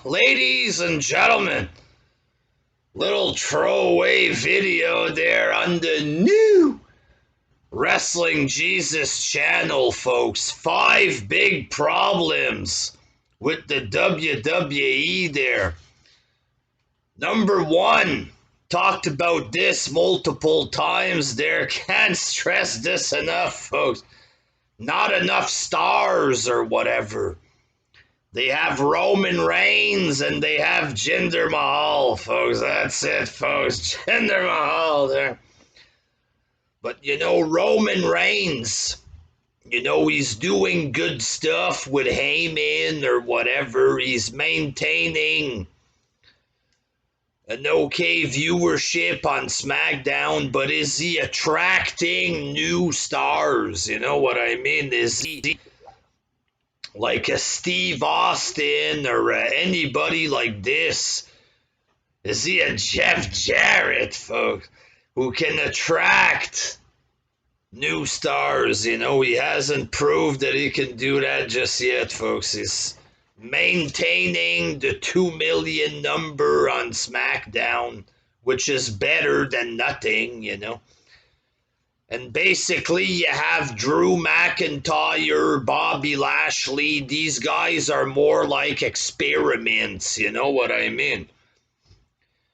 Ladies and gentlemen, little throwaway video there on the new Wrestling Jesus channel, folks. 5 big problems with the WWE there. Number 1, talked about this multiple times there. Can't stress this enough, folks. Not enough stars or whatever. They have Roman Reigns and they have Jinder Mahal, folks. That's it, folks. Jinder Mahal there. But Roman Reigns, he's doing good stuff with Heyman or whatever. He's maintaining an okay viewership on SmackDown, but is he attracting new stars? You know what I mean? Is he like a Steve Austin or anybody like this? Is he a Jeff Jarrett, folks, who can attract new stars? He hasn't proved that he can do that just yet, folks. He's maintaining the 2 million number on SmackDown, which is better than nothing, And basically, you have Drew McIntyre, Bobby Lashley. These guys are more like experiments, you know what I mean?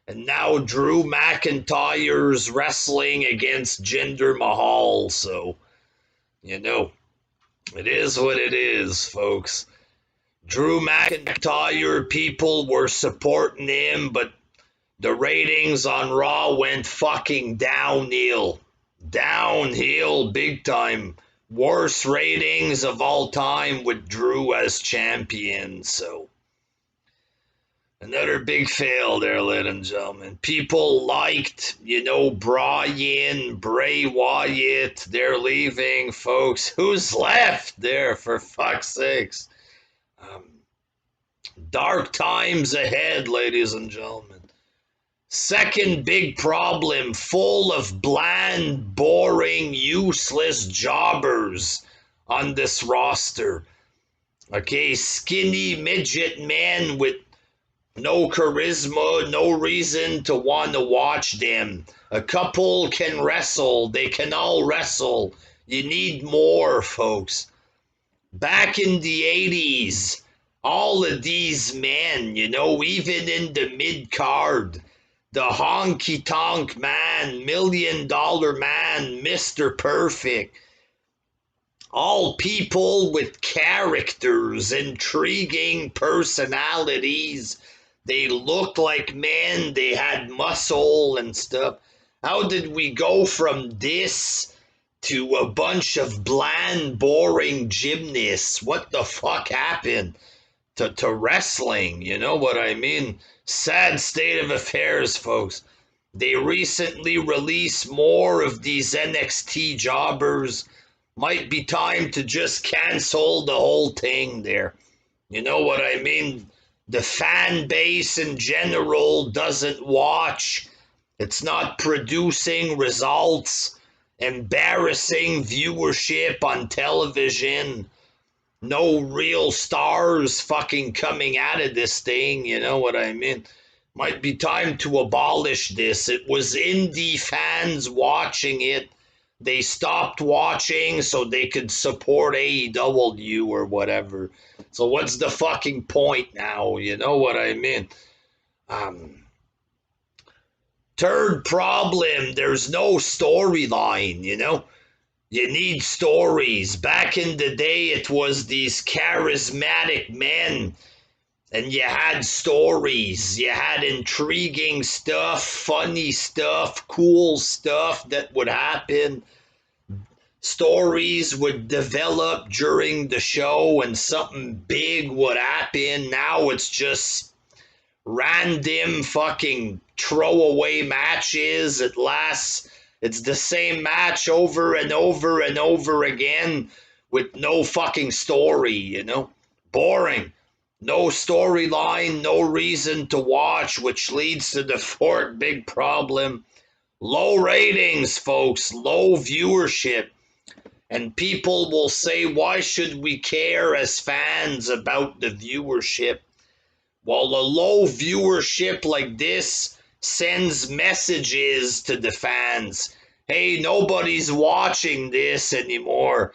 And now Drew McIntyre's wrestling against Jinder Mahal, so, it is what it is, folks. Drew McIntyre, people were supporting him, but the ratings on Raw went fucking downhill. Downhill big time. Worst ratings of all time with Drew as champion. So another big fail there, ladies and gentlemen. People liked, Bryan, Bray Wyatt. They're leaving, folks. Who's left there, for fuck's sakes? Dark times ahead, ladies and gentlemen. Second big problem, full of bland, boring, useless jobbers on this roster. Okay, skinny midget men with no charisma, no reason to want to watch them. A couple can wrestle, they can all wrestle. You need more, folks. Back in the 80s, all of these men, even in the mid-card, the honky-tonk man, $1 million man, Mr. Perfect. All people with characters, intriguing personalities. They looked like men. They had muscle and stuff. How did we go from this to a bunch of bland, boring gymnasts? What the fuck happened to wrestling? You know what I mean? Sad state of affairs, folks. They recently released more of these NXT jobbers. Might be time to just cancel the whole thing there. You know what I mean? The fan base in general doesn't watch. It's not producing results. Embarrassing viewership on television. No real stars fucking coming out of this thing, you know what I mean? Might be time to abolish this. It was indie fans watching it. They stopped watching so they could support AEW or whatever. So what's the fucking point now? You know what I mean? Third problem, there's no storyline, You need stories. Back in the day, it was these charismatic men, and you had stories. You had intriguing stuff, funny stuff, cool stuff that would happen. Stories would develop during the show, and something big would happen. Now it's just random fucking throwaway matches. It lasts. It's the same match over and over and over again with no fucking story, Boring. No storyline, no reason to watch, which leads to the fourth big problem. Low ratings, folks. Low viewership. And people will say, why should we care as fans about the viewership? While a low viewership like this sends messages to the fans. Hey, nobody's watching this anymore.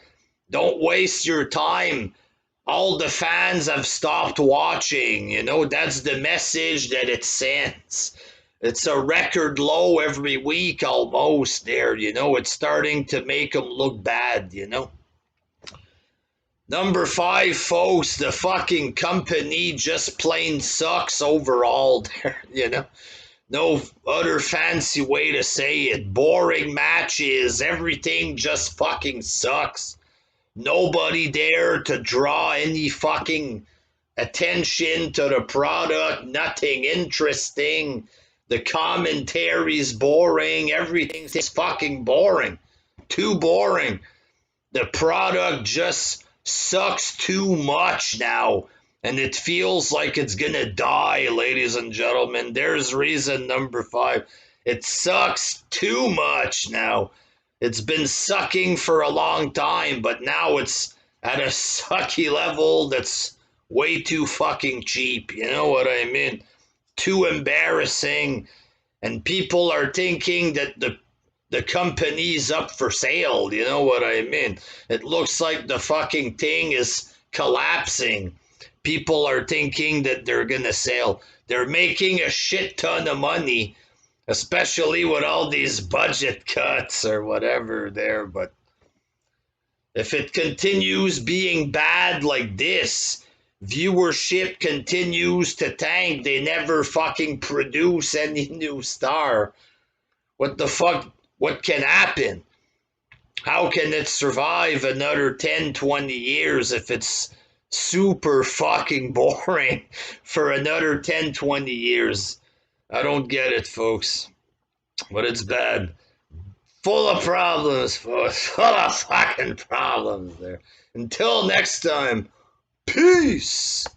Don't waste your time. All the fans have stopped watching. That's the message that it sends. It's a record low every week almost there. It's starting to make them look bad. Number 5, folks, the fucking company just plain sucks overall there. No other fancy way to say it. Boring matches, everything just fucking sucks. Nobody there to draw any fucking attention to the product, nothing interesting. The commentary's boring, everything's fucking boring. Too boring. The product just sucks too much now, and it feels like it's gonna die, ladies and gentlemen. There's reason number 5. It sucks too much now. It's been sucking for a long time, but now it's at a sucky level that's way too fucking cheap. You know what I mean? Too embarrassing, and people are thinking that the company's up for sale. You know what I mean? It looks like the fucking thing is collapsing. People are thinking that they're gonna sell. They're making a shit ton of money, especially with all these budget cuts or whatever there. But if it continues being bad like this, viewership continues to tank. They never fucking produce any new star. What the fuck? What can happen? How can it survive another 10, 20 years if it's super fucking boring for another 10, 20 years? I don't get it, folks. But it's bad. Full of problems, folks. Full of fucking problems there. Until next time, peace.